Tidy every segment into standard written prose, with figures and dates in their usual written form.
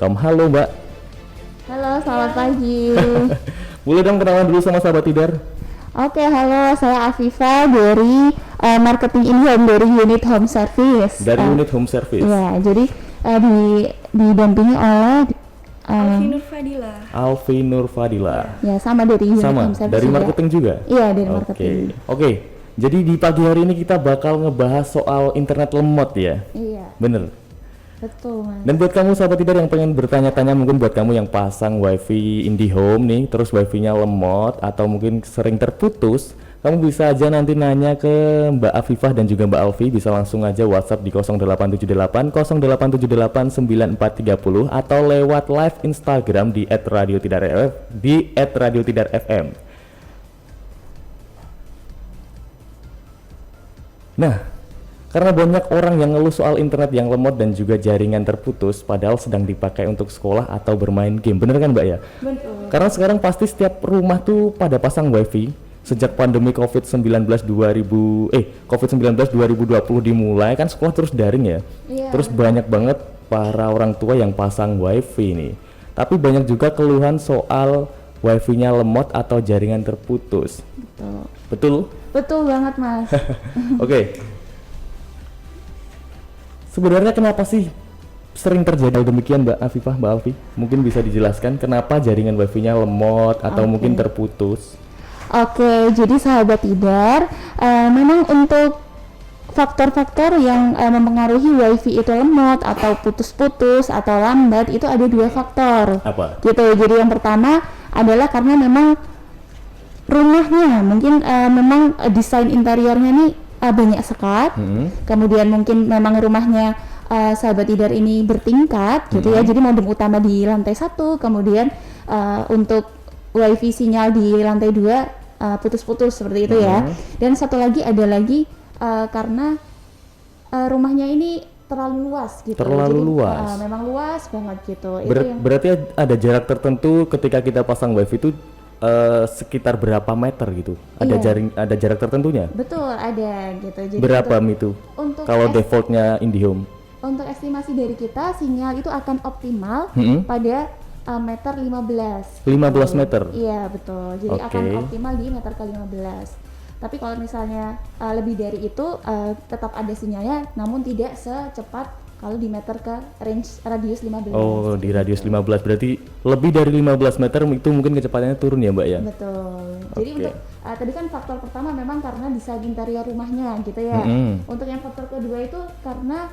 Halo Mbak, Halo, selamat pagi. boleh dong kenalan dulu sama sahabat Tidar? Oke, halo, saya Afifa dari marketing InHome dari unit home service. Dari unit home service. Ya, jadi didampingi oleh Alfi Nur Fadila. Alfi Nur Fadila. ya sama dari unit Sama, home service dari juga. marketing juga? Iya, dari Oke. marketing. Oke, jadi di pagi hari ini kita bakal ngebahas soal internet lemot ya? Iya, Bener? betul Mas. Dan buat kamu sahabat Tidar yang pengen bertanya-tanya, mungkin buat kamu yang pasang wifi IndiHome nih, terus wifi-nya lemot atau mungkin sering terputus, kamu bisa aja nanti nanya ke Mbak Afifah dan juga Mbak Alfi. Bisa langsung aja WhatsApp di 0878 0878 9430 atau lewat live Instagram di @radiotidarfm. Nah, karena banyak orang yang ngeluh soal internet yang lemot dan juga jaringan terputus padahal sedang dipakai untuk sekolah atau bermain game. Bener kan Mbak ya? Betul. Karena sekarang pasti setiap rumah tuh pada pasang wifi. Sejak pandemi COVID-19 2020 dimulai kan sekolah terus daring ya. Iya. Terus banyak banget para orang tua yang pasang wifi nih. Tapi banyak juga keluhan soal wifi-nya lemot atau jaringan terputus. Betul. Betul? Betul banget, Mas. Oke. Sebenarnya kenapa sih sering terjadi hal demikian Mbak Afifah, Mbak Alfi? Mungkin bisa dijelaskan kenapa jaringan wifi-nya lemot atau Oke. mungkin terputus? Oke, jadi sahabat Tidar, memang untuk faktor-faktor yang mempengaruhi wifi itu lemot atau putus-putus atau lambat itu ada dua faktor. Apa? Gitu. Jadi yang pertama adalah karena memang rumahnya mungkin memang desain interiornya nih banyak sekat. Kemudian mungkin memang rumahnya sahabat Tidar ini bertingkat gitu ya. Jadi modem utama di lantai 1, kemudian untuk wifi sinyal di lantai 2 putus-putus seperti itu ya. Dan satu lagi ada lagi karena rumahnya ini terlalu luas gitu. Terlalu Jadi, luas. memang luas banget gitu. Itu yang Berarti ada jarak tertentu ketika kita pasang wifi itu sekitar berapa meter gitu? Ada Iya. ada jarak tertentunya? betul ada gitu. Jadi Berapa untuk, itu? untuk Kalau es- defaultnya IndiHome? untuk estimasi dari kita sinyal itu akan optimal pada meter 15. 15 meter? Iya betul. Jadi Oke. akan optimal di meter ke 15. Tapi kalau misalnya lebih dari itu tetap ada sinyalnya, namun tidak secepat kalau di meter ke range radius 15. Oh, di radius 15. Berarti lebih dari 15 meter itu mungkin kecepatannya turun ya Mbak ya? Betul. Jadi Oke. untuk tadi kan faktor pertama memang karena desain interior rumahnya gitu ya. Untuk yang faktor kedua itu karena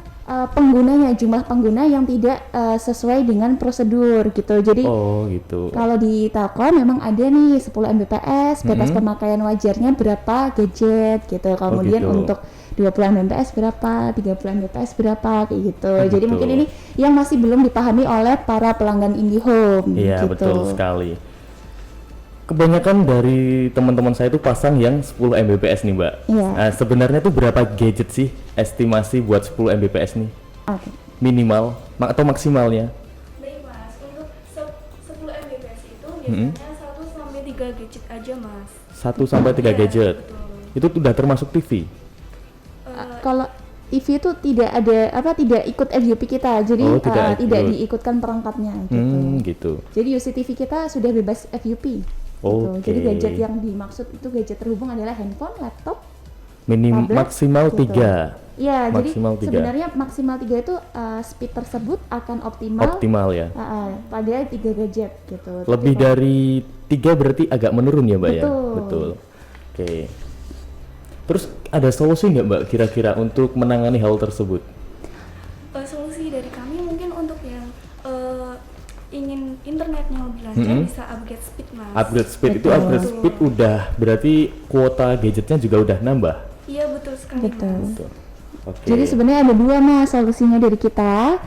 penggunanya, jumlah pengguna yang tidak sesuai dengan prosedur gitu. Jadi Oh gitu. kalau di Telkom memang ada nih 10 Mbps, batas pemakaian wajarnya berapa gadget gitu. Kemudian gitu. untuk 20 Mbps berapa, 30 Mbps berapa kayak gitu. Jadi Betul. mungkin ini yang masih belum dipahami oleh para pelanggan IndiHome Iya gitu. betul sekali. Kebanyakan dari teman-teman saya itu pasang yang 10 Mbps nih Mbak. Iya. Nah, sebenarnya tuh berapa gadget sih estimasi buat 10 Mbps nih? Oke. Minimal atau maksimalnya? Baik mas, untuk 10 Mbps itu biasanya 1 sampai 3 gadget aja mas. 1 sampai 3 Iya, gadget. betul. Itu udah termasuk TV. Kalau TV itu tidak tidak ikut FUP kita, jadi Oh, tidak tidak ikut. diikutkan perangkatnya gitu. Gitu. Jadi UCTV kita sudah bebas FUP. Oke. Gitu. Jadi gadget yang dimaksud itu gadget terhubung adalah handphone, laptop, Minim tablet, maksimal gitu. 3. Iya, jadi Maksimal 3. sebenarnya maksimal 3 itu speed tersebut akan optimal, Optimal ya. pada 3 gadget gitu. Tapi Lebih kalau- dari 3 berarti agak menurun ya Mbak ya? Betul. Betul. Oke. Terus ada solusi nggak Mbak kira-kira untuk menangani hal tersebut? Solusi dari kami mungkin untuk yang ingin internetnya lebih lancar bisa upgrade speed mas. Upgrade speed itu Betul. upgrade speed udah berarti kuota gadgetnya juga udah nambah. Iya betul sekali Betul. mas. Betul. Oke. Jadi sebenarnya ada dua mas solusinya dari kita.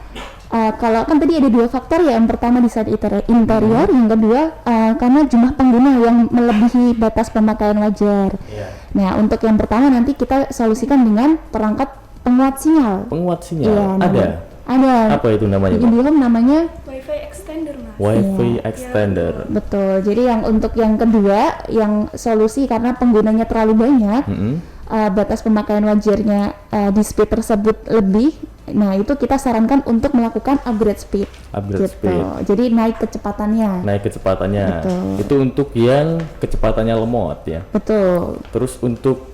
Kalau kan tadi ada dua faktor ya, yang pertama desain interior, yang kedua karena jumlah pengguna yang melebihi batas pemakaian wajar. Iya. Nah untuk yang pertama nanti kita solusikan dengan perangkat penguat sinyal. Penguat sinyal Iya, ada. Ada. Apa itu namanya Di Mbak? IndiHome namanya Wi-Fi extender mas. Wi-Fi Iya. extender. betul. Jadi yang untuk yang kedua, yang solusi karena penggunanya terlalu banyak, batas pemakaian wajarnya di speed tersebut lebih Nah, itu kita sarankan untuk melakukan upgrade speed. Upgrade gitu. speed. Jadi naik kecepatannya. Naik kecepatannya. Betul. Itu untuk yang kecepatannya lemot ya. Betul. Terus untuk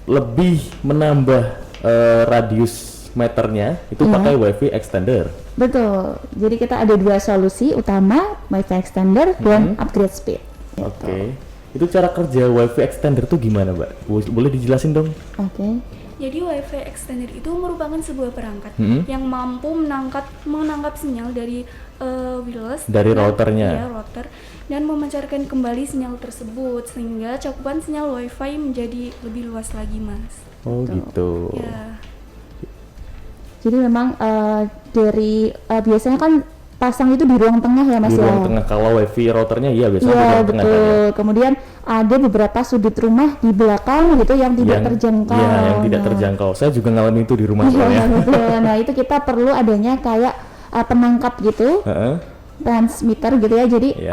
lebih menambah radius meternya itu Iya. pakai WiFi extender. Betul. Jadi kita ada dua solusi utama, WiFi extender dan upgrade speed. Gitu. Oke. Itu cara kerja WiFi extender tuh gimana, Mbak? Boleh dijelasin dong? Oke. Jadi WiFi extender itu merupakan sebuah perangkat yang mampu menangkap sinyal dari wireless Dari dan- routernya. iya, router, dan memancarkan kembali sinyal tersebut sehingga cakupan sinyal WiFi menjadi lebih luas lagi, Mas. Oh, gitu. Ya. Jadi memang dari biasanya kan pasang itu di ruang tengah ya Mas Di ya. ruang tengah, kalau WiFi routernya iya biasanya di Iya ruang tengah kan ya. betul. Kemudian ada beberapa sudut rumah di belakang gitu yang tidak terjangkau. Iya, yang tidak Nah, terjangkau. Saya juga ngalamin itu di rumah Iya soalnya. betul. Nah itu kita perlu adanya kayak penangkap gitu, Heeh. transmitter gitu ya. Jadi Iya.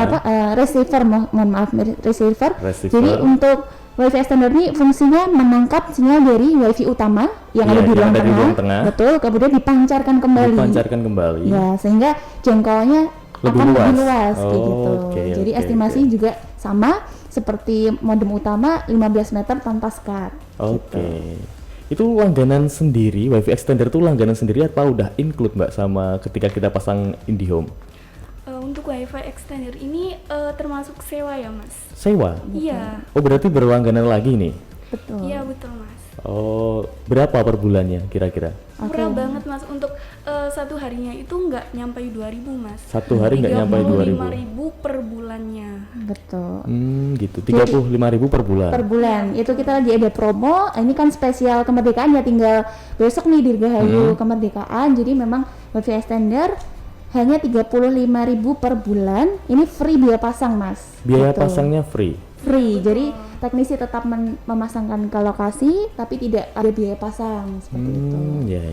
receiver, mohon maaf receiver. Receiver. Jadi untuk WiFi extender ini fungsinya menangkap sinyal dari WiFi utama yang Iya, ada di yang ruang ada di tengah. ruang tengah. Betul. Kemudian dipancarkan kembali. Dipancarkan kembali. Ya, sehingga jangkauannya Lebih akan lebih luas. luas kayak Oh, gitu. oke, Jadi oke, estimasi oke. juga sama seperti modem utama 15 meter tanpa SCART. Oke. Itu langganan sendiri, WiFi extender tuh langganan sendiri apa udah include, Mbak, sama ketika kita pasang IndiHome? Untuk WiFi extender ini termasuk sewa ya, Mas? Sewa? Iya. Oh, berarti berlangganan lagi nih. Betul. Iya, betul, Mas. Oh, berapa per bulannya kira-kira? Murah banget, Mas. Untuk satu harinya itu nggak nyampe 2.000, Mas. Satu hari nggak nyampe 2.000. 35.000 per bulannya. Betul. Gitu. 35.000 per bulan. Per bulan. Itu kita lagi ada promo. Ini kan spesial kemerdekaan ya, tinggal besok nih Dirgahayu kemerdekaan. Jadi memang WiFi extender hanya 35.000 per bulan. Ini free biaya pasang, Mas. Biaya Gitu. pasangnya free. Free. Jadi teknisi tetap memasangkan ke lokasi tapi tidak ada biaya pasang seperti itu. Ya.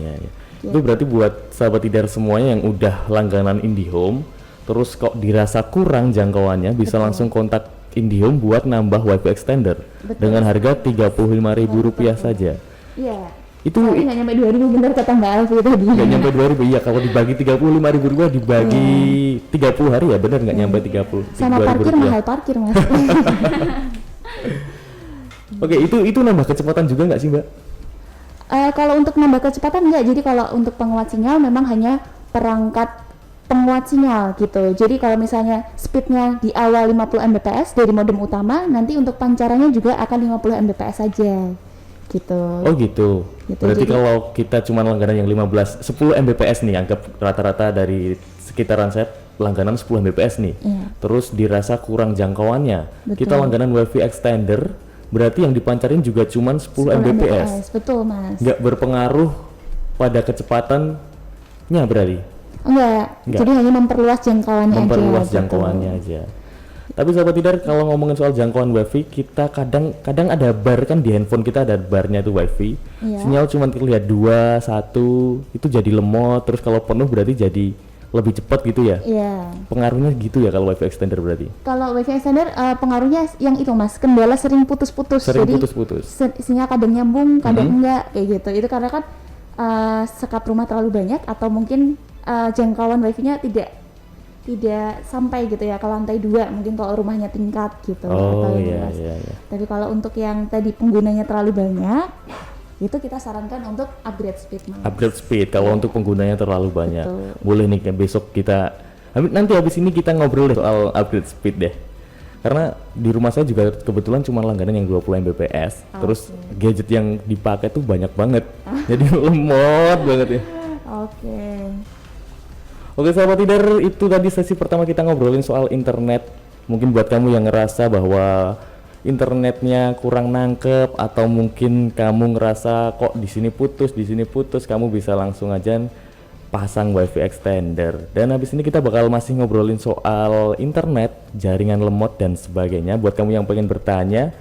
Itu berarti buat sahabat Tidar semuanya yang udah langganan IndiHome, terus kok dirasa kurang jangkauannya, bisa langsung kontak IndiHome buat nambah WiFi extender dengan harga Rp35.000 saja. Iya. Itu Tapi nggak nyampe 2.000 bener kata Mbak Alfi tadi. nggak nyampe 2.000, iya. Kalau dibagi Rp35.000 dibagi 30 hari ya bener nggak nyampe 30. Sama parkir Rp2.000. mahal parkir Mas. Oke, itu nambah kecepatan juga nggak sih, Mbak? Kalau untuk nambah kecepatan enggak, jadi kalau untuk penguat sinyal memang hanya perangkat penguat sinyal gitu. Jadi kalau misalnya speednya di awal 50 Mbps dari modem utama, nanti untuk pancarannya juga akan 50 Mbps saja gitu. Oh gitu. Gitu, Berarti jadi- kalau kita cuma langganan yang 10 Mbps nih, anggap rata-rata dari sekitaran saya langganan 10 Mbps nih. Iya. Terus dirasa kurang jangkauannya. Betul. Kita langganan WiFi extender, berarti yang dipancarin juga cuma 10 Mbps. Betul Mas. Nggak berpengaruh pada kecepatannya berarti. Enggak. Jadi hanya memperluas jangkauannya Memperluas aja. jangkauannya aja. Tapi sahabat Tidar, kalau ngomongin soal jangkauan WiFi, kita kadang ada bar kan di handphone kita, ada barnya tuh WiFi. Iya. Sinyal cuma terlihat 2, 1, itu jadi lemot. Terus kalau penuh berarti jadi lebih cepat gitu ya. Iya. Pengaruhnya gitu ya kalau WiFi extender berarti. Kalau WiFi extender pengaruhnya yang itu Mas, kendala sering putus-putus. Sering Jadi putus-putus. sinyal kadang nyambung, kadang enggak kayak gitu. Itu karena kan sekap rumah terlalu banyak atau mungkin jangkauan wifi-nya tidak sampai gitu ya ke lantai 2, mungkin kalau rumahnya tingkat gitu Oh atau yang iya luas. iya. Tapi kalau untuk yang tadi penggunanya terlalu banyak, itu kita sarankan untuk upgrade speed Mas. Upgrade speed kalau untuk penggunanya terlalu banyak. Betul. Boleh nih kayak besok kita nanti habis ini kita ngobrol deh soal upgrade speed deh. Karena di rumah saya juga kebetulan cuma langganan yang 20 Mbps. Terus gadget yang dipakai tuh banyak banget. Jadi lemot banget ya. Oke. Oke sahabat Tidar, itu tadi sesi pertama kita ngobrolin soal internet. Mungkin buat kamu yang ngerasa bahwa internetnya kurang nangkep atau mungkin kamu ngerasa kok di sini putus, kamu bisa langsung aja pasang WiFi extender. Dan habis ini kita bakal masih ngobrolin soal internet, jaringan lemot dan sebagainya. Buat kamu yang pengen bertanya,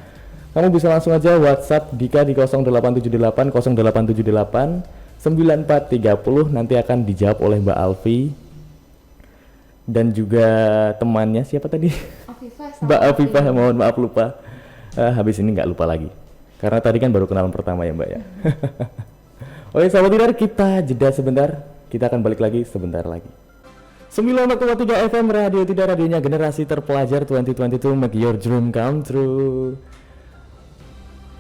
kamu bisa langsung aja WhatsApp Dika di 0878 0878 9430, nanti akan dijawab oleh Mbak Alfi dan juga temannya siapa tadi? Mbak Afifah, mohon maaf lupa. Habis ini nggak lupa lagi karena tadi kan baru kenalan pertama ya Mbak ya. Oke sahabat Tidar, kita jeda sebentar. Kita akan balik lagi sebentar lagi. 94,3 FM Radio Tidar, radionya generasi terpelajar 2022, make your dream come true.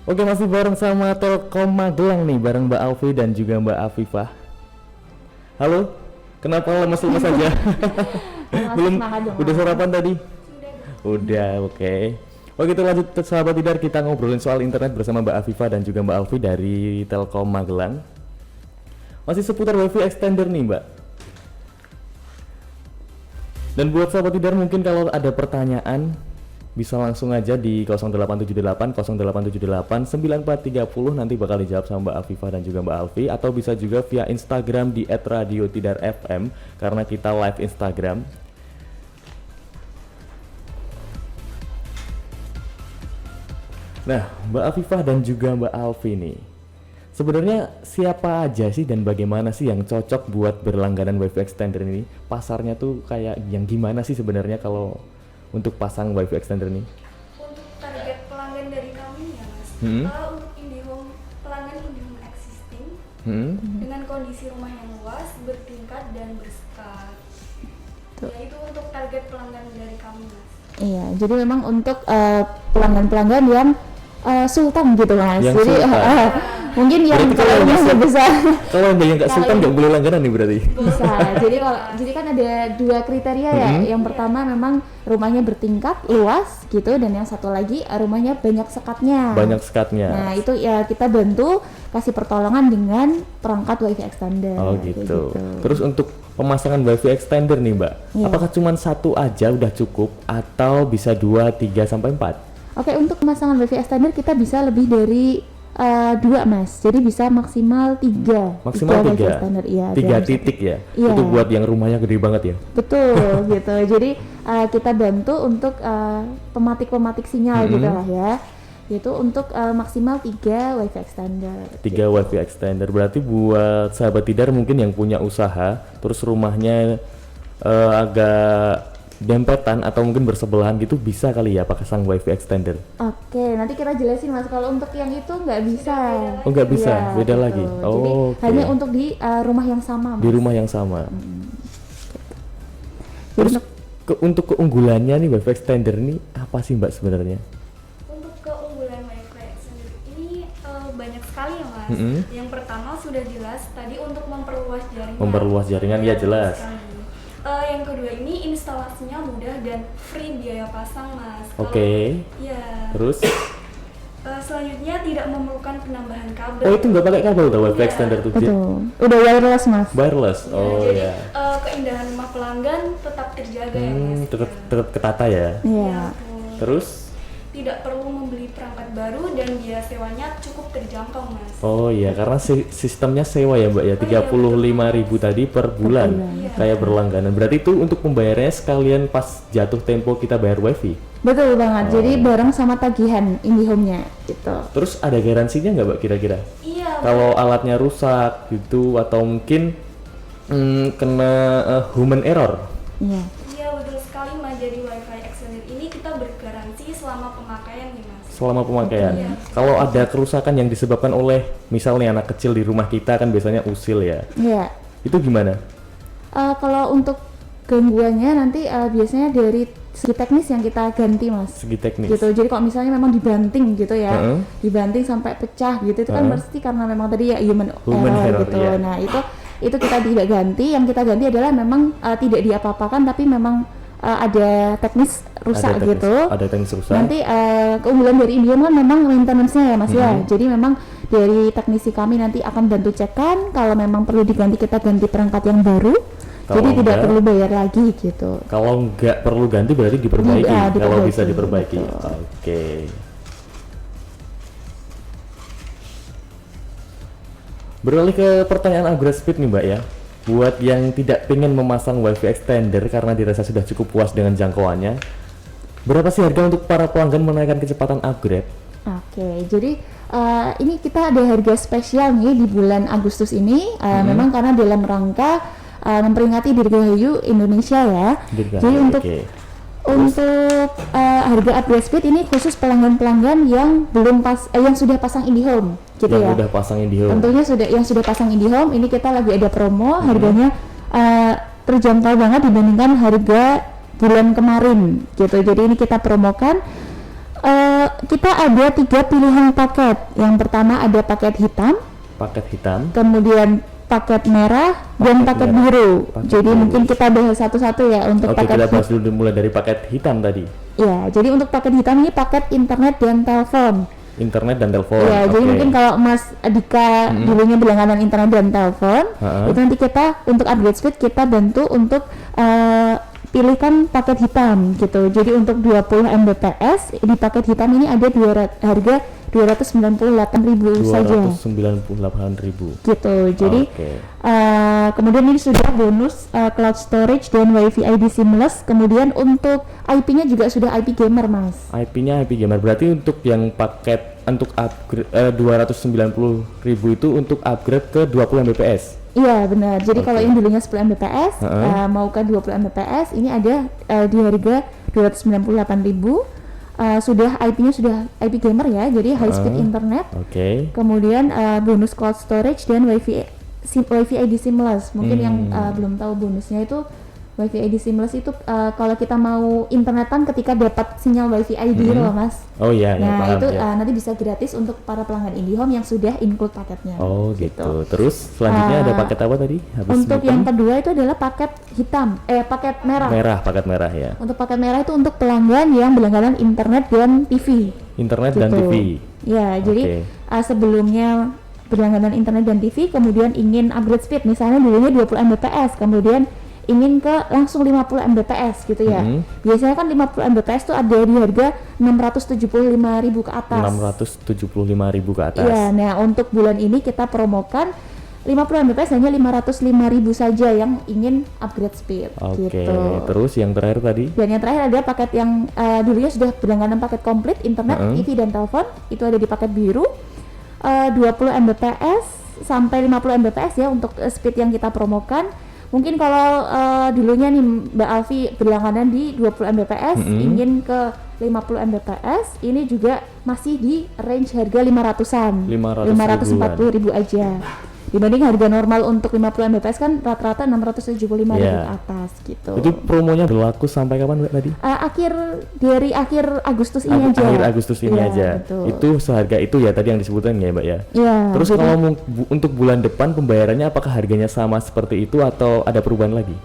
Oke, masih bareng sama Telkom Magelang nih, bareng Mbak Alfi dan juga Mbak Afifah. Halo, kenapa lemes-lemes aja? Belum, udah sarapan tadi? Udah, oke. Oke, kita lanjut sahabat Tidar, kita ngobrolin soal internet bersama Mbak Afifah dan juga Mbak Alfi dari Telkom Magelang. Masih seputar wifi extender nih Mbak. Dan buat sahabat Tidar, mungkin kalau ada pertanyaan bisa langsung aja di 0878 0878 9430, nanti bakal dijawab sama Mbak Afifah dan juga Mbak Alfi, atau bisa juga via Instagram di @radiotidarfm karena kita live Instagram. Nah, Mbak Afifah dan juga Mbak Alfi nih, sebenarnya siapa aja sih dan bagaimana sih yang cocok buat berlangganan wifi extender ini? Pasarnya tuh kayak yang gimana sih sebenarnya kalau untuk pasang wifi extender ini? Untuk target pelanggan dari kami ya Mas, untuk IndiHome, pelanggan IndiHome existing dengan kondisi rumah yang luas, bertingkat dan bersekat. Ya, itu untuk target pelanggan dari kami Mas. Iya, jadi memang untuk pelanggan-pelanggan yang sultan gitu Mas. Yang Jadi mungkin yang Berarti kalau kalau rumahnya yang besar Kalau yang nggak sultan nggak boleh langganan nih berarti? bisa. Jadi kan ada dua kriteria ya. Yang pertama memang rumahnya bertingkat, luas gitu, dan yang satu lagi rumahnya banyak sekatnya. Banyak sekatnya. Nah, itu ya kita bantu kasih pertolongan dengan perangkat wifi extender. Oh kayak gitu. Terus untuk pemasangan wifi extender nih Mbak, Iya. apakah cuma satu aja udah cukup atau bisa 2, 3 sampai 4? Oke, untuk pemasangan wifi extender kita bisa lebih dari 2 Mas, jadi bisa maksimal 3. Maksimal 3? wifi extender, iya. 3 dalam titik ya? Iya. Itu buat yang rumahnya gede banget ya? Betul gitu. Jadi kita bantu untuk pematik sinyal gitu lah ya. Itu untuk maksimal 3 wifi extender. 3 wifi extender. Berarti buat sahabat Tidar mungkin yang punya usaha terus rumahnya agak dempetan atau mungkin bersebelahan gitu, bisa kali ya pasang wifi extender. Oke, nanti kita jelasin Mas. Kalau untuk yang itu nggak bisa. Oh nggak bisa, Iya, beda gitu. lagi. Jadi Oh, oke. hanya untuk di rumah yang sama Mas. Di rumah yang sama. Terus Untuk untuk keunggulannya nih wifi extender ini apa sih Mbak sebenarnya? Untuk keunggulan wifi extender ini banyak sekali ya Mas. Yang pertama sudah jelas tadi untuk memperluas jaringan. Memperluas jaringan, ya jelas. Sekali. Yang kedua ini instalasinya mudah dan free biaya pasang Mas. Oke. Iya. Terus? Selanjutnya tidak memerlukan penambahan kabel. Oh itu nggak pakai kabel tuh wifi Iya. extender tuh? betul. Udah wireless Mas. Wireless. Oh Jadi ya. keindahan rumah pelanggan tetap terjaga ya Mas. Tetap ketata ya. Iya. Betul. Terus? Tidak perlu membeli perangkat baru dan biaya sewanya cukup terjangkau Mas. Oh iya, karena sistemnya sewa ya Mbak ya, 35.000 tadi per bulan, Iya. kayak berlangganan. Berarti itu untuk pembayarannya sekalian pas jatuh tempo kita bayar wifi. Betul banget. Jadi bareng sama tagihan IndiHome-nya gitu. Terus ada garansinya nggak Mbak kira-kira? Iya. Kalau alatnya rusak gitu atau mungkin kena human error? Iya. Iya betul sekali Mas. Jadi wifi extender ini kita bergaransi selama pemakaian nih Mas. Selama pemakaian. Iya. Kalau ada kerusakan yang disebabkan oleh misalnya anak kecil di rumah kita kan biasanya usil ya. Iya. Itu gimana? Kalau untuk gangguannya nanti biasanya dari segi teknis yang kita ganti Mas. Segi teknis. Gitu. Jadi kalau misalnya memang dibanting gitu ya, Heeh. dibanting sampai pecah gitu, itu kan Heeh. pasti karena memang tadi ya human Error, gitu. iya. Nah itu kita tidak ganti. Yang kita ganti adalah memang tidak diapa-apakan, tapi memang ada teknis rusak Ada teknis- gitu. Ada teknis rusak. Nanti keunggulan dari IndiHome kan memang maintenance-nya ya Mas ya. Jadi memang dari teknisi kami nanti akan bantu cekkan, kalau memang perlu diganti kita ganti perangkat yang baru. Kalau Jadi tidak enggak, perlu bayar lagi gitu. Kalau nggak perlu ganti berarti diperbaiki. Iya, Kalau diperbaiki, bisa diperbaiki. betul. Oke. Beralih ke pertanyaan upgrade speed nih Mbak ya. Buat yang tidak pengen memasang wifi extender karena dirasa sudah cukup puas dengan jangkauannya, berapa sih harga untuk para pelanggan menaikkan kecepatan upgrade? Oke, jadi ini kita ada harga spesial nih di bulan Agustus ini, memang karena dalam rangka memperingati Dirgahayu Indonesia ya. Dirgahayu, Jadi untuk oke. harga upgrade speed ini khusus pelanggan-pelanggan yang belum yang sudah pasang IndiHome. gitu yang ya. udah pasang IndiHome. Tentunya yang sudah pasang IndiHome ini kita lagi ada promo, harganya terjangkau banget dibandingkan harga bulan kemarin gitu. Jadi ini kita promokan. Kita ada 3 pilihan paket. Yang pertama ada paket hitam, kemudian paket merah, dan paket biru. Jadi mungkin kita bahas satu-satu ya untuk Oke, paket kita bahas dulu mulai dari paket hitam tadi. Ya, jadi untuk paket hitam ini paket internet dan telepon. Ya, jadi mungkin kalau Mas Dika dulunya berlangganan internet dan telepon, itu nanti kita untuk upgrade speed kita bantu untuk pilihkan paket hitam gitu. Jadi untuk 20 Mbps di paket hitam ini ada harga 298.000 saja. 298.000 gitu. Jadi kemudian ini sudah bonus cloud storage dan WiFi ID seamless. Kemudian untuk IP-nya juga sudah IP gamer, Mas. IP-nya IP gamer. Berarti untuk yang paket untuk upgrade 290.000 itu untuk upgrade ke 20 Mbps. Iya benar. Jadi kalau yang dulunya 10 Mbps mau ke 20 Mbps ini ada di harga 298.000. Sudah IP-nya sudah IP gamer ya, jadi high speed internet. Kemudian bonus cloud storage dan WiFi ID seamless. Mungkin yang belum tahu bonusnya itu WiFi ID seamless itu kalau kita mau internetan ketika dapat sinyal WiFi ID loh, Mas. Oh iya, nah paham, itu ya. Nanti bisa gratis untuk para pelanggan IndiHome yang sudah include paketnya. Oh gitu. Terus selanjutnya ada paket apa tadi? Untuk yang kedua itu adalah paket hitam, paket merah. Paket merah ya. Untuk paket merah itu untuk pelanggan yang berlangganan internet dan TV. Dan TV. Ya, jadi sebelumnya berlangganan internet dan TV, kemudian ingin upgrade speed, misalnya dulunya 20 Mbps, kemudian ingin ke langsung 50 Mbps gitu ya. Biasanya kan 50 Mbps tuh ada di harga 675.000 ke atas. 675.000 ke atas. Iya, nah untuk bulan ini kita promokan 50 Mbps hanya 505.000 saja yang ingin upgrade speed. Gitu. Terus yang terakhir tadi? Dan yang terakhir ada paket yang dulunya sudah berlangganan paket komplit internet, TV dan telepon, itu ada di paket biru. 20 Mbps sampai 50 Mbps ya untuk speed yang kita promokan. Mungkin kalau dulunya nih Mbak Alfi berlangganan di 20 Mbps, ingin ke 50 Mbps, ini juga masih di range harga 500-an. 540.000 aja. Dibanding harga normal untuk 50 Mbps kan rata-rata 675.000 ke atas gitu. Itu promonya berlaku sampai kapan Mbak tadi? Dari akhir Agustus ini aja. Akhir Agustus ini aja. Betul. Itu seharga itu ya tadi yang disebutkan ya Mbak ya? Iya. Terus kalau untuk bulan depan pembayarannya apakah harganya sama seperti itu atau ada perubahan lagi?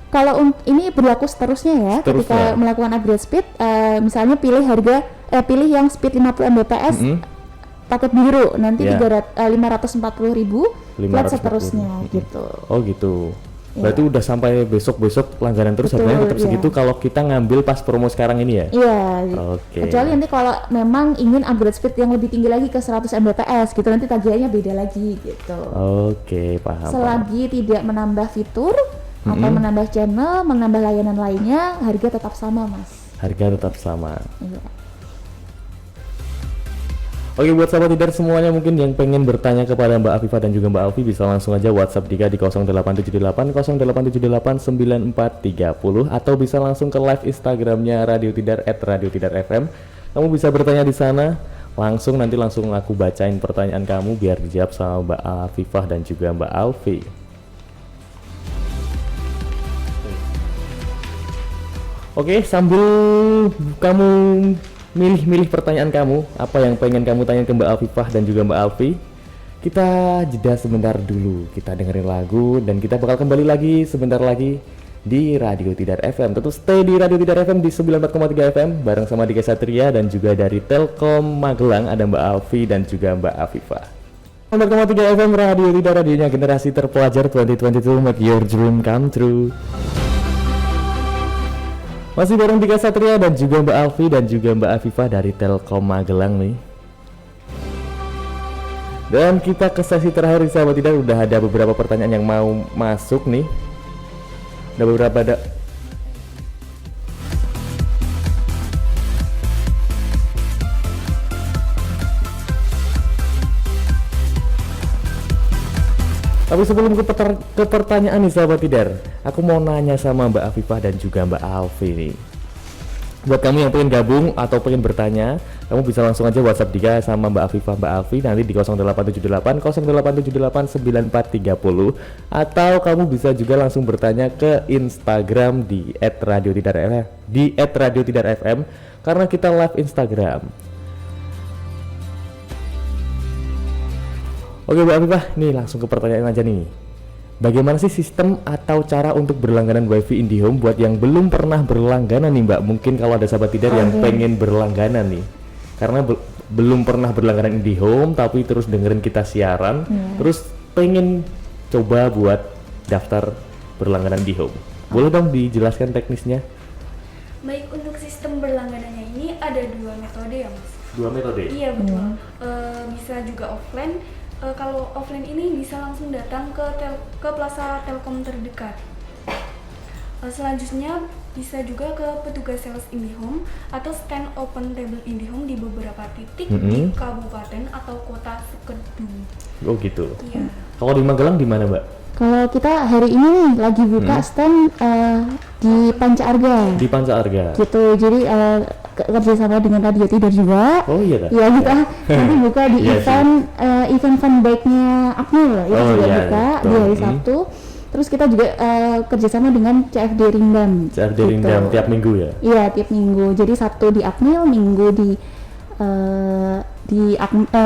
Kalau ini berlaku seterusnya ya, ketika melakukan upgrade speed, misalnya pilih yang speed 50 Mbps, paket biru nanti 540.000 flat seterusnya gitu. Oh gitu. Berarti udah sampai besok-besok langganan terus harganya tetap segitu kalau kita ngambil pas promo sekarang ini ya? Iya. Kecuali nanti kalau memang ingin upgrade speed yang lebih tinggi lagi ke 100 Mbps gitu, nanti tagihannya beda lagi gitu. Paham. Selagi tidak menambah fitur atau menambah channel, menambah layanan lainnya, harga tetap sama, Mas. Harga tetap sama. Iya. Oke, buat sahabat Tidar semuanya mungkin yang pengen bertanya kepada Mbak Afifah dan juga Mbak Alfi bisa langsung aja WhatsApp Dika di 0878 0878 9430 atau bisa langsung ke live Instagramnya Radio Tidar @radiotidar_fm. Kamu bisa bertanya di sana langsung, nanti langsung aku bacain pertanyaan kamu biar dijawab sama Mbak Afifah dan juga Mbak Alfi. Oke, sambil kamu milih-milih pertanyaan kamu, apa yang pengen kamu tanya ke Mbak Afifah dan juga Mbak Alfi, kita jeda sebentar dulu, kita dengerin lagu dan kita bakal kembali lagi sebentar lagi di Radio Tidar FM. Tentu stay di Radio Tidar FM di 94,3 FM bareng sama Dika Satria dan juga dari Telkom Magelang ada Mbak Alfi dan juga Mbak Afifah. 94,3 FM Radio Tidar, radionya generasi terpelajar 2022, make your dream come true. Masih bareng Dika Satria dan juga Mbak Alfi dan juga Mbak Afifah dari Telkom Magelang nih. Dan kita ke sesi terakhir sahabat Tidar, udah ada beberapa pertanyaan yang mau masuk nih. Ada beberapa Tapi sebelum ke pertanyaan nih sahabat Tidar, aku mau nanya sama Mbak Afifah dan juga Mbak Alfi nih. buat kamu yang pengen gabung atau pengen bertanya, kamu bisa langsung aja WhatsApp Dika sama Mbak Afifah Mbak Afi nanti di 0878 0878 9430, atau kamu bisa juga langsung bertanya ke Instagram di @radio_tidar_fm karena kita live Instagram. Oke Mbak Afifah, nih langsung ke pertanyaan aja nih. Bagaimana sih sistem atau cara untuk berlangganan WiFi IndiHome buat yang belum pernah berlangganan nih Mbak? Mungkin kalau ada sahabat Tidar yang pengen berlangganan nih, karena belum pernah berlangganan IndiHome tapi terus dengerin kita siaran, terus pengen coba buat daftar berlangganan IndiHome. Boleh dong dijelaskan teknisnya? Baik, untuk sistem berlangganannya ini ada 2 metode ya Mas. 2 metode? Iya betul. Bisa juga offline. Kalau offline ini bisa langsung datang ke Plaza Telkom terdekat. Selanjutnya bisa juga ke petugas sales IndiHome atau stand open table IndiHome di beberapa titik di kabupaten atau kota sekedul. Oh gitu. Iya. Kalau di Magelang di mana Mbak? Kalau kita hari ini nih lagi buka stand di Panca Arga. Di Panca Arga. Gitu, jadi kerjasama dengan Radio Tidar juga. Oh iya Ya kita nanti buka di Iya event fun bike-nya Akmil itu juga iya, buka betul. di hari Sabtu. Terus kita juga kerjasama dengan CFD Rindam. CFD gitu. Rindam tiap minggu ya? Iya, tiap minggu. Jadi Sabtu di Akmil, Minggu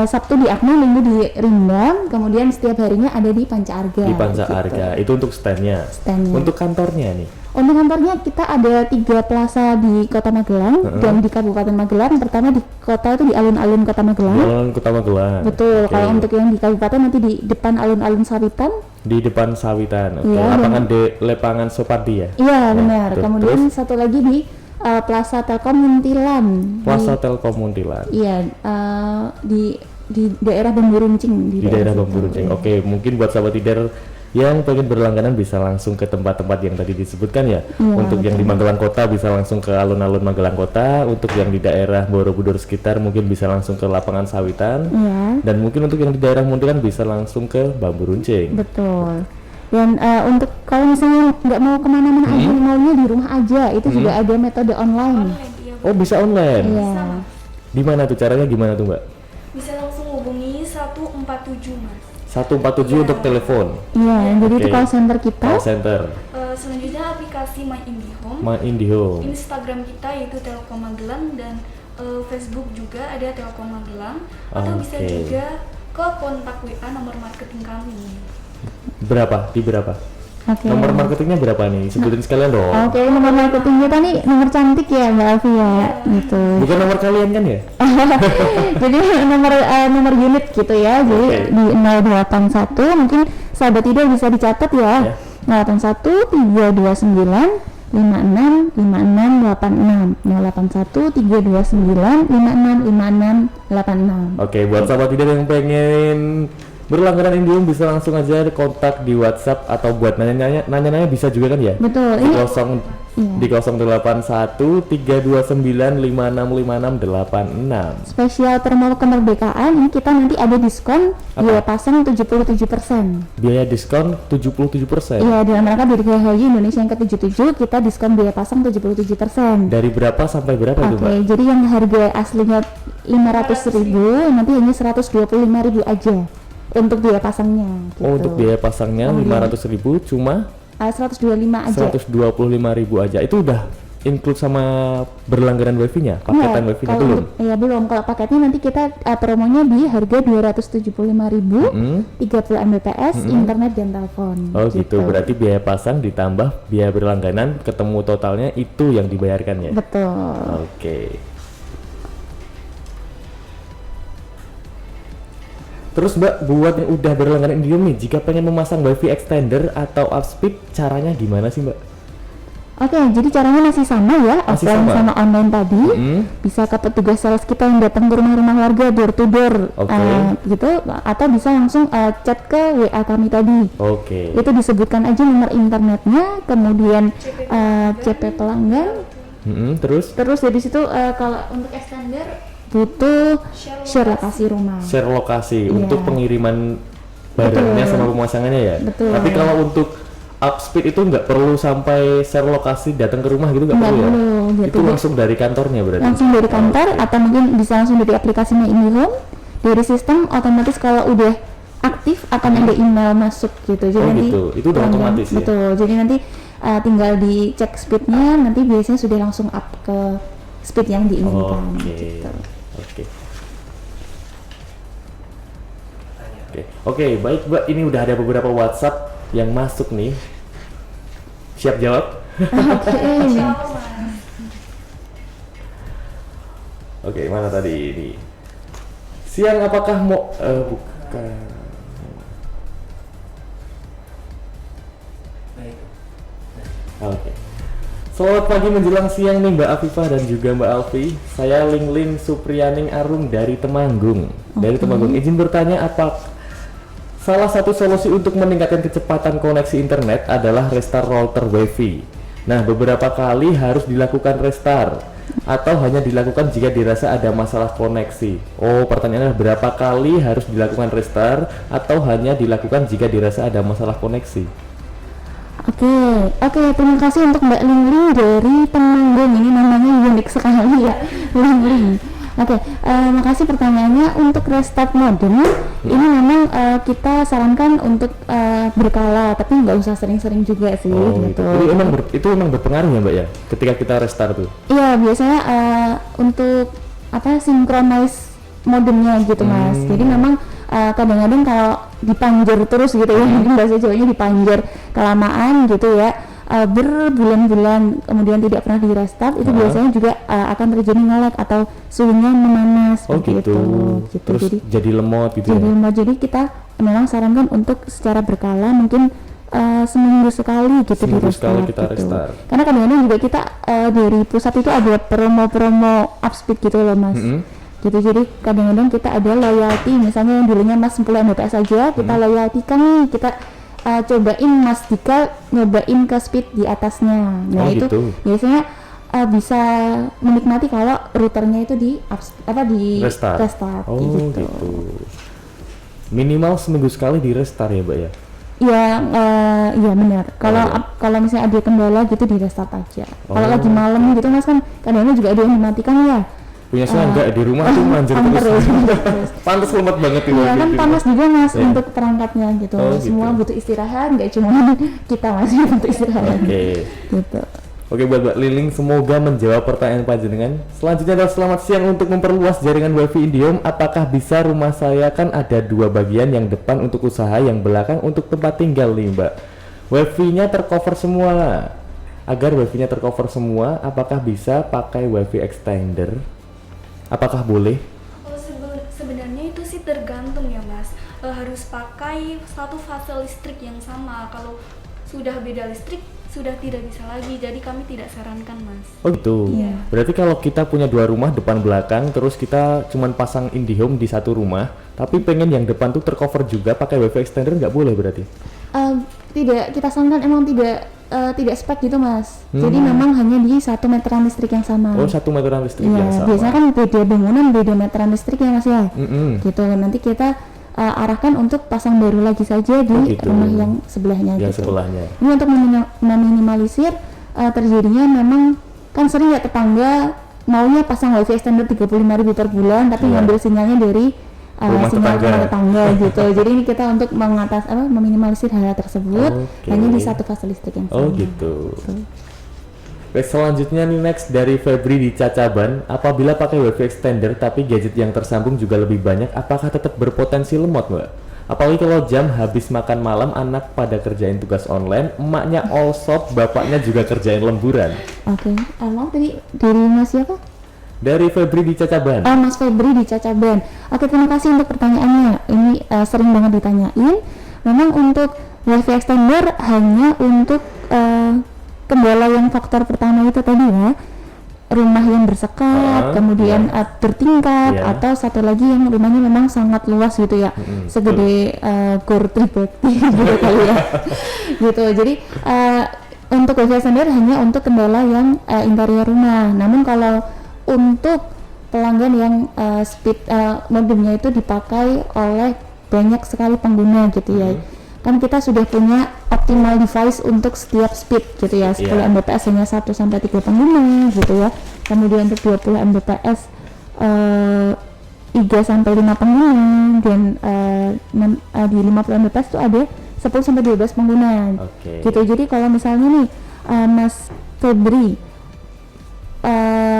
Sabtu di Akmil, Minggu di Rindam, kemudian setiap harinya ada di Panca Arga. Di Panca gitu. Arga. Itu untuk standnya. Untuk kantornya nih? Untuk kantornya kita ada 3 plaza di Kota Magelang dan di Kabupaten Magelang. Pertama di kota itu di alun-alun Kota Magelang. Alun Kota Magelang. Betul. Oke. Kalau untuk yang di kabupaten nanti di depan alun-alun Sawitan. Di depan Sawitan. Oke. Iya, Lapangan Lepangan Sopardi ya? Iya benar. betul. Kemudian Terus? satu lagi di Plaza Telkom Muntilan. Plaza Telkom Muntilan. Iya, di daerah Bamburuncing. Di daerah situ. Bamburuncing. Oke, mungkin buat sahabat Tidar yang pengen berlangganan bisa langsung ke tempat-tempat yang tadi disebutkan ya. Iya, Untuk yang di Magelang Kota bisa langsung ke alun-alun Magelang Kota. Untuk yang di daerah Borobudur sekitar mungkin bisa langsung ke Lapangan Sawitan. Iya. Dan mungkin untuk yang di daerah Muntilan bisa langsung ke Bamburuncing. Betul. Dan untuk kalau misalnya nggak mau kemana-mana aja, maunya di rumah aja, itu juga ada metode online. Iya, Oh, bisa online. Iya. Di mana tuh caranya gimana tuh, Mbak? bisa langsung hubungi 147 Mas. 147 untuk telepon. Iya, jadi itu Oke. call center kita. Call center. Selanjutnya aplikasi My IndiHome. My IndiHome. Instagram kita yaitu Telkom Magelang dan Facebook juga ada Telkom Magelang, atau bisa Oke. juga ke kontak WA nomor marketing kami. Berapa? Di berapa? Oke. Nomor marketingnya berapa nih? Sebutin sekalian dong. Oke, nomor marketing kita nih nomor cantik ya Mbak Alfi ya, gitu. Bukan nomor kalian kan ya? Jadi nomor unit gitu ya. Jadi Oke. di 081 mungkin sahabat Tidar bisa dicatat ya. Ya. 081 329 565686 081 329 565686. Oke, buat sahabat Tidar yang pengen berlangganan IndiHome bisa langsung aja kontak di WhatsApp atau buat nanya-nanya bisa juga kan ya? Betul. Di Ini 081 329 565686. spesial termal kemerdekaan ini kita nanti ada diskon biaya pasang 77%. Biaya diskon 77%. Iya, dalam rangka Dirgahayu Haji Indonesia yang ke-77 kita diskon biaya pasang 77%. Dari berapa sampai berapa itu, Oke, Mbak? jadi yang harga aslinya 500.000 nanti hanya 125.000 aja untuk biaya pasangnya. Gitu. Oh, untuk biaya pasangnya 500.000 cuma 125 aja. 125.000 aja. Itu udah include sama berlangganan wifi-nya, paketan wifi-nya kalau belum? Iya belum. Kalau paketnya nanti kita promonya di harga 275.000, 30 Mbps, internet dan telepon. Oh gitu. Berarti biaya pasang ditambah biaya berlangganan, ketemu totalnya itu yang dibayarkan ya? Betul. Oke. Terus Mbak, buat yang udah berlangganan IndiHome nih, jika pengen memasang wifi extender atau upspeed, caranya gimana sih Mbak? Oke, jadi caranya masih sama ya, Masih offline sama? sama online tadi. Bisa ke petugas sales kita yang datang ke rumah-rumah warga door to door, Oke. gitu, atau bisa langsung chat ke WA kami tadi. Oke. Itu disebutkan aja nomor internetnya, kemudian CP pelanggan. Terus Dari situ kalau untuk extender butuh share lokasi rumah. share lokasi Iya. untuk pengiriman barangnya Betul. sama pemasangannya ya. Betul. Tapi kalau untuk up speed itu nggak perlu sampai share lokasi datang ke rumah gitu, nggak Nggak perlu ya? perlu, gitu. Itu langsung dari kantornya berarti? Langsung dari kantor Oke. atau mungkin bisa langsung dari aplikasinya IndiHome. Dari sistem otomatis kalau udah aktif akan ada email masuk gitu. Jadi Oh, nanti gitu. Itu udah pelanggan- otomatis ya? Betul. Jadi nanti tinggal dicek speednya, nanti biasanya sudah langsung up ke speed yang diinginkan. Oke. Gitu. Oke. Oke, baik Mbak. Ini udah ada beberapa WhatsApp yang masuk nih. Siap jawab? Oke. Insya Allah, Mas. Oke, mana tadi ini? Siang apakah mau bukan. Oke. Selamat pagi menjelang siang nih Mbak Afifah dan juga Mbak Alfi. Saya Linglin Supriyaning Arum dari Temanggung. Dari Temanggung. Izin bertanya, apa salah satu solusi untuk meningkatkan kecepatan koneksi internet adalah restart router WiFi. Nah, beberapa kali harus dilakukan restart atau hanya dilakukan jika dirasa ada masalah koneksi. Oh, pertanyaannya berapa kali harus dilakukan restart atau hanya dilakukan jika dirasa ada masalah koneksi? Oke, terima kasih untuk Mbak Lingling dari Temanggung. Ini namanya unik sekali ya, Lingling. Makasih pertanyaannya. Untuk restart modem, ini memang kita sarankan untuk berkala, tapi nggak usah sering-sering juga sih. Oh, gitu. gitu. Jadi itu emang berpengaruh ya Mbak ya, ketika kita restart tuh? Iya, biasanya untuk synchronize modemnya gitu Mas. Jadi memang kadang-kadang kalau dipanjer terus gitu ya, mungkin bahasa Jawanya dipanjer kelamaan gitu ya, berbulan-bulan kemudian tidak pernah di restart, itu biasanya juga akan terjadi nge-lag atau suhunya memanas Oh seperti gitu. itu. Terus jadi lemot gitu Jadi ya? lemot. Jadi kita memang sarankan untuk secara berkala, mungkin seminggu sekali gitu di Seminggu restart, sekali kita gitu. restart. Karena kadang-kadang juga kita dari pusat itu ada promo-promo upspeed gitu loh Mas. Gitu, jadi kadang-kadang kita ada loyalty, misalnya yang dulunya Mas 10 Mbps saja, kita loyalty kan nih, kita cobain Mas Dika nyobain ke speed di atasnya. Nah Oh, itu gitu. biasanya bisa menikmati kalau routernya itu di Restart. restart Oh gitu. gitu. Minimal seminggu sekali di restart ya Mbak ya? Iya benar. Kalau Oh, iya. kalau misalnya ada kendala gitu di restart aja. Kalau Oh, lagi malam gitu Mas, kan kadang-kadang juga ada yang dimatikan ya. Punya saya enggak di rumah tuh manjur on terus. terus. Pantes lemot banget Iya kan gitu. panas juga Mas Iya. untuk perangkatnya gitu. Oh, Semua gitu. butuh istirahat, nggak cuma kita masih butuh istirahat. Oke. Gitu. Oke buat Mbak Liling, semoga menjawab pertanyaan panjenengan. Selanjutnya adalah selamat siang, untuk memperluas jaringan WiFi IndiHome, apakah bisa? Rumah saya kan ada 2 bagian, yang depan untuk usaha, yang belakang untuk tempat tinggal nih Mbak. WiFi-nya tercover semua. Agar WiFi-nya tercover semua, apakah bisa pakai WiFi extender? Apakah boleh? Kalau sebenarnya itu sih tergantung ya Mas. Harus pakai satu fase listrik yang sama. Kalau sudah beda listrik, sudah tidak bisa lagi. Jadi kami tidak sarankan Mas. Oh gitu. Iya. Berarti kalau kita punya 2 rumah depan belakang, terus kita cuman pasang IndiHome di satu rumah, tapi pengen yang depan tuh tercover juga pakai WiFi extender, nggak boleh berarti? Tidak, kita sarankan emang tidak spek gitu Mas. Jadi memang hanya di satu meteran listrik yang sama. Oh, 1 meteran listrik Iya, yang sama. biasanya kan beda bangunan, beda meteran listrik ya Mas ya. Gitu. Nanti kita arahkan untuk pasang baru lagi saja di Oh, gitu. rumah yang sebelahnya Yang gitu. sebelahnya. Ini untuk meminimalisir terjadinya, memang kan sering ya tetangga maunya pasang wifi extender 35.000 per bulan, tapi Iya. ngambil sinyalnya dari Rumah sinyal tetangga. rumah tetangga gitu. Jadi ini kita untuk meminimalisir hal tersebut Oke. hanya di satu fase listrik yang sama. Oh gitu. Baik, selanjutnya nih next dari Febri di Cacaban, apabila pakai WiFi extender tapi gadget yang tersambung juga lebih banyak, apakah tetap berpotensi lemot Mbak? Apalagi kalau jam habis makan malam, anak pada kerjain tugas online, emaknya all shop, bapaknya juga kerjain lemburan. Oke, mau tadi dari Mas siapa? Dari Febri di Cacaban. Mas Febri di Cacaban. Oke, terima kasih untuk pertanyaannya. Ini sering banget ditanyain. Memang untuk wifi extender hanya untuk kendala yang faktor pertama itu tadi ya, rumah yang bersekat, kemudian bertingkat, Iya. atau satu lagi yang rumahnya memang sangat luas gitu ya, segede gor Tribekti gitu kali ya. Gitu. Jadi untuk wifi extender hanya untuk kendala yang interior rumah. Namun kalau untuk pelanggan yang speed modemnya itu dipakai oleh banyak sekali pengguna gitu ya. kan kita sudah punya optimal device untuk setiap speed gitu ya, 10 Iya. Mbps hanya 1 sampai 3 pengguna gitu ya, kemudian untuk 20 Mbps 3 sampai 5 pengguna, dan di 50 Mbps itu ada 10 sampai 12 pengguna Oke. gitu. Jadi kalau misalnya nih Mas Febri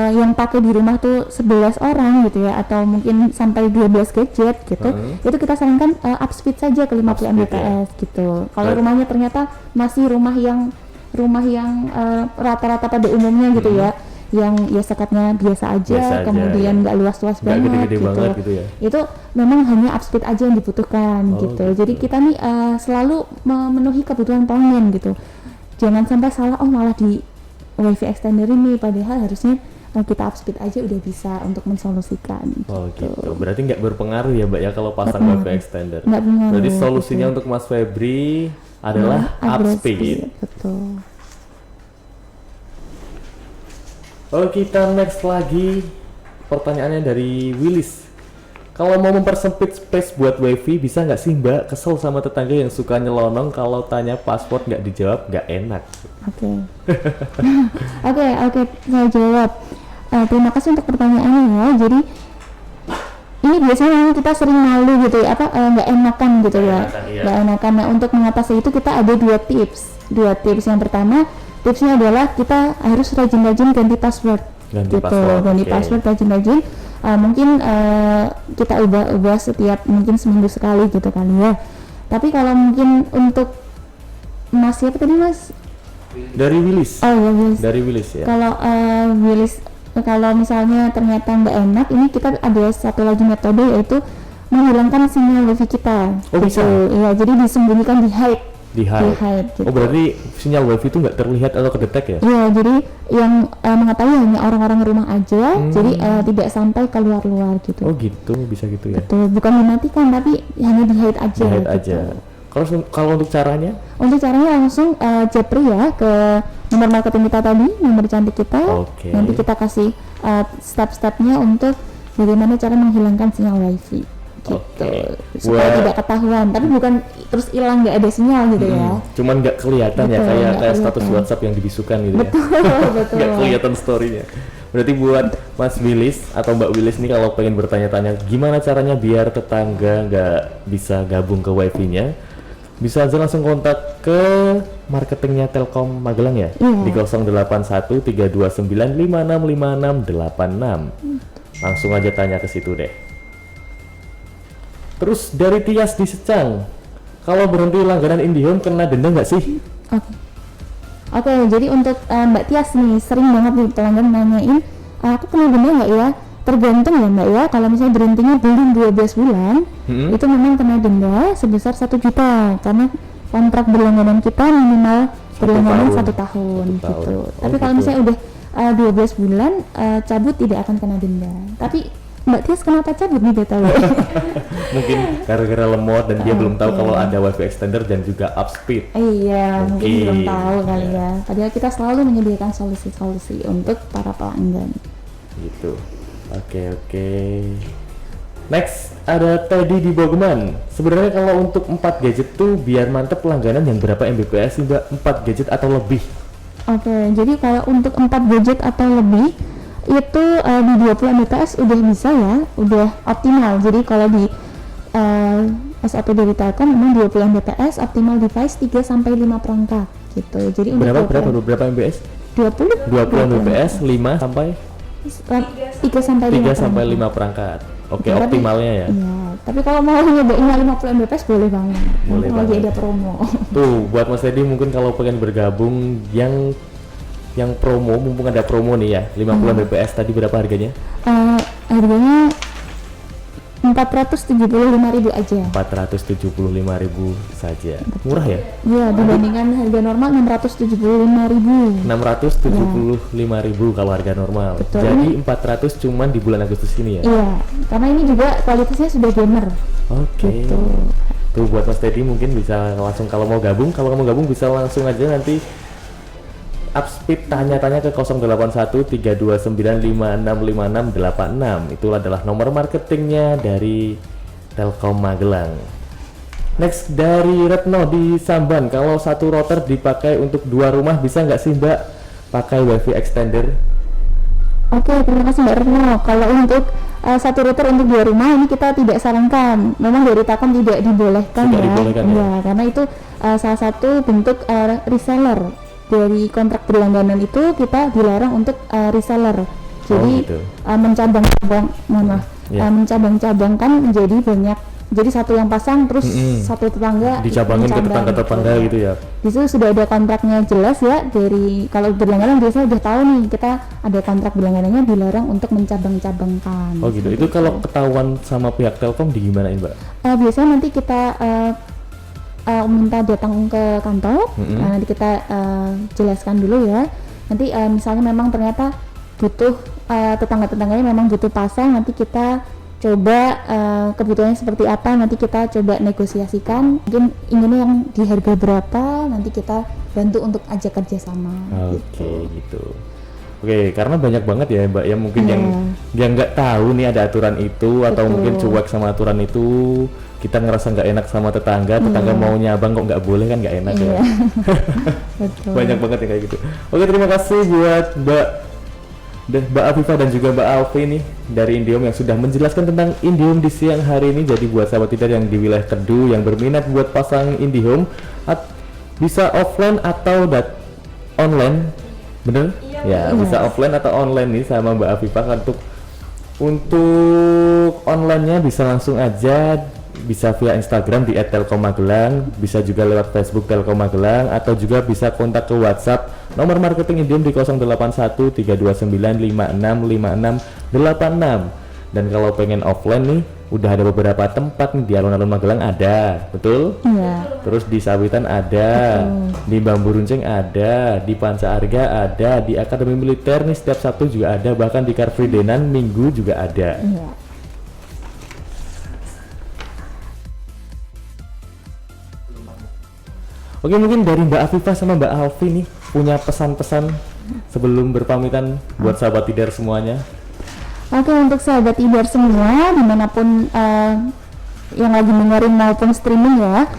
yang pakai di rumah tuh 11 orang gitu ya, atau mungkin sampai 12 gadget gitu, itu kita sarankan up speed saja ke 50 Up speed, Mbps gitu. Kalau Baik. rumahnya ternyata masih rumah yang rata-rata pada umumnya gitu ya, yang ya sekatnya biasa aja, Biasa aja, kemudian ya. nggak luas-luas Nggak banget gede-gede gitu. banget gitu ya. Itu memang hanya up speed aja yang dibutuhkan Oh, gitu. gitu. Jadi kita nih selalu memenuhi kebutuhan pelanggan gitu. Jangan sampai salah, oh malah di wifi extender ini, padahal harusnya kita up speed aja udah bisa untuk mensolusikan. Oh gitu. Berarti nggak berpengaruh ya Mbak ya kalau pasang Nggak wifi extender. Nggak berpengaruh, Berarti solusinya betul. untuk Mas Febri adalah up upgrade speed. betul. Oke, kita next lagi. Pertanyaannya dari Willis. Kalau mau mempersempit space buat wifi bisa nggak sih Mbak? Kesel sama tetangga yang suka nyelonong kalau tanya password nggak dijawab, nggak enak. Oke. Oke, saya jawab. Terima kasih untuk pertanyaannya ya. Jadi ini biasanya memang kita sering malu gitu ya, nggak enakan gitu ya, enakan, iya. nggak enakan. Nah, untuk mengatasi itu kita ada dua tips. Yang pertama, tipsnya adalah kita harus rajin-rajin ganti password. Ganti Gitu, password, ganti oke. password rajin-rajin. Mungkin kita ubah setiap mungkin seminggu sekali gitu kali ya. Tapi kalau mungkin untuk Mas siapa tadi Mas? Dari Willis. Oh ya Willis. Dari Willis ya. Kalau Willis, kalau misalnya ternyata nggak enak, ini kita ada satu lagi metode, yaitu menghilangkan sinyal wifi kita. Oh, bisa? Iya, jadi disembunyikan di hide. Di hide. gitu. Oh berarti sinyal wifi itu nggak terlihat atau kedetek ya? Iya, jadi yang mengetahui hanya orang-orang rumah aja, jadi tidak sampai keluar-luar gitu. Oh gitu, bisa gitu ya. Betul, bukan dimatikan tapi hanya di hide aja. Di hide gitu. aja. Kalau untuk caranya? Untuk caranya langsung japri ya ke nomor marketing kita tadi, nomor cantik kita. Oke. Nanti kita kasih step-stepnya untuk bagaimana cara menghilangkan sinyal wifi. Gitu. Oke. Supaya Buat- tidak ketahuan, tapi bukan terus hilang nggak ada sinyal gitu ya. Cuman nggak kelihatan ya, Betul, kayak nggak status kelihatan. WhatsApp yang dibisukan gitu ya. Betul. Nggak kelihatan storynya. Berarti buat Mas Willis atau Mbak Willis nih kalau pengen bertanya-tanya gimana caranya biar tetangga nggak bisa gabung ke wifi-nya, bisa aja langsung kontak ke marketingnya Telkom Magelang ya, Iya. di 081329565686. Langsung aja tanya ke situ deh. Terus dari Tias di Secang, kalau berhenti langganan IndiHome kena denda nggak sih? Oke, jadi untuk Mbak Tias nih, sering banget nih pelanggan nanyain, aku kena denda nggak ya? Tergantung ya Mbak ya, kalau misalnya berhentinya belum 12 bulan, itu memang kena denda sebesar 1 juta, karena kontrak berlangganan kita minimal berlangganan tahun. 1 tahun Satu tahun. gitu. Oh, Tapi kalau gitu. misalnya udah 12 bulan, cabut tidak akan kena denda. Tapi Mbak Tias kenapa cabut nih BTW? Mungkin gara-gara lemot dan dia belum tahu kalau ada wifi extender dan juga up speed. Iya, mungkin Mungkin, belum tahu kali ya. ya. Padahal kita selalu menyediakan solusi-solusi untuk para pelanggan. Gitu. Oke. Next ada Teddy di Bogeman. Sebenarnya kalau untuk 4 gadget tuh biar mantep langganan yang berapa Mbps sih Mbak? 4 gadget atau lebih? Oke, jadi kalau untuk 4 gadget atau lebih itu di 20 Mbps udah bisa ya, udah optimal. Jadi kalau di SOP dari Telkom memang 20 Mbps optimal device 3 sampai 5 perangkat gitu. Jadi untuk Berapa Mbps? 20 Mbps 5 sampai 3 sampai 5 3 sampai 5 perangkat. Oke, Tapi- optimalnya ya. Iya, tapi kalau mau nyobain 50 Mbps boleh banget. Boleh Mumpung lagi banget. ada promo. Tuh, buat Mas Teddy mungkin kalau pengen bergabung yang promo, mumpung ada promo nih ya, 50 Mbps tadi berapa harganya? Harganya 475.000 aja. 475.000 saja. Murah ya? Iya, dibandingkan harga normal 675.000. 675.000 kalau harga normal. Betul. Jadi 400 cuman di bulan Agustus ini ya. Iya, karena ini juga kualitasnya sudah gamer. Oke. Gitu. Tuh buat Mas Teddy mungkin bisa langsung kalau mau gabung bisa langsung aja nanti Upspeed tanya-tanya ke 081329565686. Itu adalah nomor marketingnya dari Telkom Magelang. Next dari Retno di Samban, kalau satu router dipakai untuk 2 rumah bisa nggak sih Mbak pakai wifi extender? Oke, terima kasih Mbak Retno. Kalau untuk satu router untuk 2 rumah ini kita tidak sarankan. Memang dari Telkom tidak dibolehkan Tidak ya. dibolehkan ya? Iya, karena itu salah satu bentuk reseller. Dari kontrak berlangganan itu kita dilarang untuk reseller. Jadi gitu. mencabang-cabang, mohon maaf, Ya. mencabang-cabangkan menjadi banyak. Jadi satu yang pasang terus satu tetangga Dicabangin ke mencabang. tetangga-tetangga gitu ya. Di situ sudah ada kontraknya jelas ya, dari kalau berlangganan biasanya udah tahu nih kita ada kontrak berlangganannya, dilarang untuk mencabang-cabangkan. Oh gitu. Itu kalau ketahuan sama pihak Telkom di gimanain Mbak? Biasanya nanti kita minta datang ke kantor, nanti kita jelaskan dulu ya. Nanti misalnya memang ternyata butuh tetangga-tetangganya memang butuh pasang, nanti kita coba kebutuhannya seperti apa, nanti kita coba negosiasikan. Mungkin inginnya yang di harga berapa, nanti kita bantu untuk ajak kerjasama. Oke gitu. Oke, karena banyak banget ya Mbak ya mungkin Iya. yang nggak tahu nih ada aturan itu atau Betul. mungkin cuek sama aturan itu, kita ngerasa nggak enak sama tetangga mau nyabang kok nggak boleh kan nggak enak Iya. ya. Betul. Banyak banget yang kayak gitu. Oke, terima kasih buat Mbak Afifah dan juga Mbak Alfi nih dari Indihome yang sudah menjelaskan tentang Indihome di siang hari ini. Jadi buat sahabat Tidar yang di wilayah Kedu yang berminat buat pasang Indihome bisa offline atau online, bener? Iya, Ya, bisa offline atau online nih sama Mbak Afifah. Untuk online-nya bisa langsung aja, bisa via Instagram di @telkommagelang, bisa juga lewat Facebook Telkom Magelang, atau juga bisa kontak ke WhatsApp nomor marketing Indihome di 081329565686. Dan kalau pengen offline nih, udah ada beberapa tempat nih di alun-alun Magelang ada, betul? Iya. Terus di Sawitan ada, di Bambu Runcing ada, di Panca Arga ada, di Akademi Militer nih setiap Sabtu juga ada, bahkan di Car Free Denan Minggu juga ada. Iya. Oke, mungkin dari Mbak Afifah sama Mbak Alfi nih punya pesan-pesan sebelum berpamitan buat sahabat Tidar semuanya. Oke, untuk sahabat Tidar semua dimanapun yang lagi dengerin maupun streaming ya,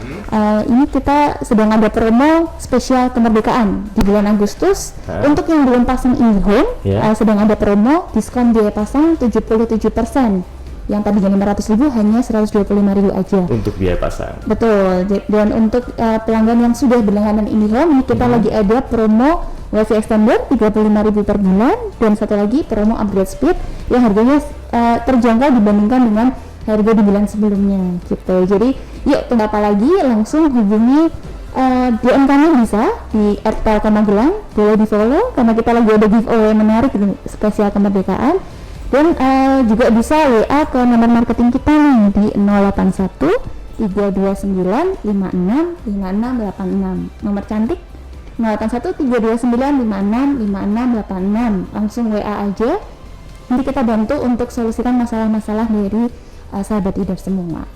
ini kita sedang ada promo spesial kemerdekaan di bulan Agustus. Untuk yang belum pasang Indihome, sedang ada promo diskon biaya pasang 77%. Yang tadinya 500.000 hanya 125.000 aja. Untuk biaya pasang. Betul. Dan untuk pelanggan yang sudah berlangganan Indihome, ini kita lagi ada promo WiFi extender 35.000 per bulan, dan satu lagi promo upgrade speed yang harganya terjangkau dibandingkan dengan harga di bulan sebelumnya gitu. Jadi yuk tunggu apa lagi, langsung hubungi DM kami bisa di @telkommagelang, boleh di follow karena kita lagi ada giveaway menarik ini spesial kemerdekaan. Dan juga bisa WA ke nomor marketing kita nih di 081 329 56 5686. Nomor cantik 081 329 56 5686. Langsung WA aja. Nanti kita bantu untuk solusikan masalah-masalah dari sahabat Tidar semua.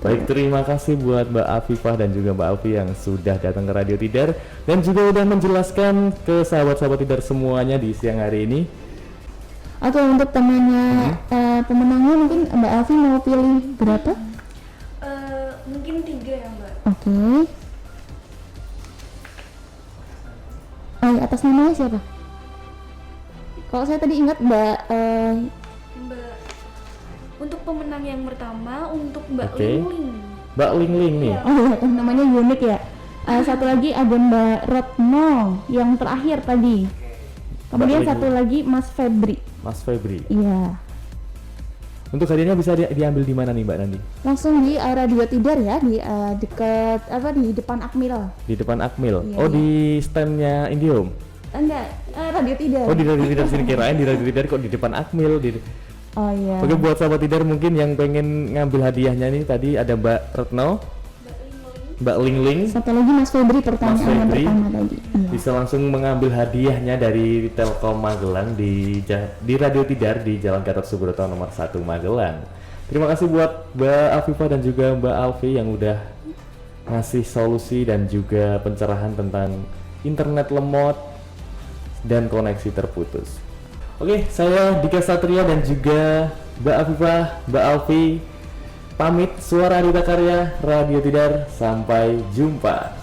Baik, terima kasih buat Mbak Afifah dan juga Mbak Alfi yang sudah datang ke Radio Tidar dan juga udah menjelaskan ke sahabat-sahabat Tidar semuanya di siang hari ini. Oke, untuk temannya pemenangnya mungkin Mbak Alfi mau pilih berapa? Mungkin 3 ya Mbak. Oke. Atas namanya siapa? Kalau saya tadi ingat Mbak Mbak, untuk pemenang yang pertama untuk Mbak Oke. Lingling. Mbak Lingling nih. namanya unik ya. Satu lagi ada Mbak Retno yang terakhir tadi. Kemudian Mbak satu lagi Mas Febri. Mas Febri. Iya. Untuk hadiahnya bisa diambil di mana nih Mbak Nandi? Langsung di Radio Tidar ya, di dekat di depan Akmil. Di depan Akmil. Iya, Oh, iya. di standnya Indihome. Enggak, Radio Tidar. Oh, di Radio Tidar sini, kirain di Radio Tidar kok di depan Akmil. Oh iya. Oke, buat sahabat Tidar mungkin yang pengen ngambil hadiahnya nih, tadi ada Mbak Retno, Mbak Lingling. Satu lagi Mas Febri, pertanyaan yang Febri. pertama tadi. Iya. Bisa langsung mengambil hadiahnya dari Telkom Magelang di Radio Tidar di Jalan Gatot Subroto nomor 1 Magelang. Terima kasih buat Mbak Afifah dan juga Mbak Alfi yang udah ngasih solusi dan juga pencerahan tentang internet lemot dan koneksi terputus. Oke, saya Dika Satria dan juga Mbak Afifah, Mbak Alfi pamit. Suara Adita Karya, Radio Tidar, sampai jumpa.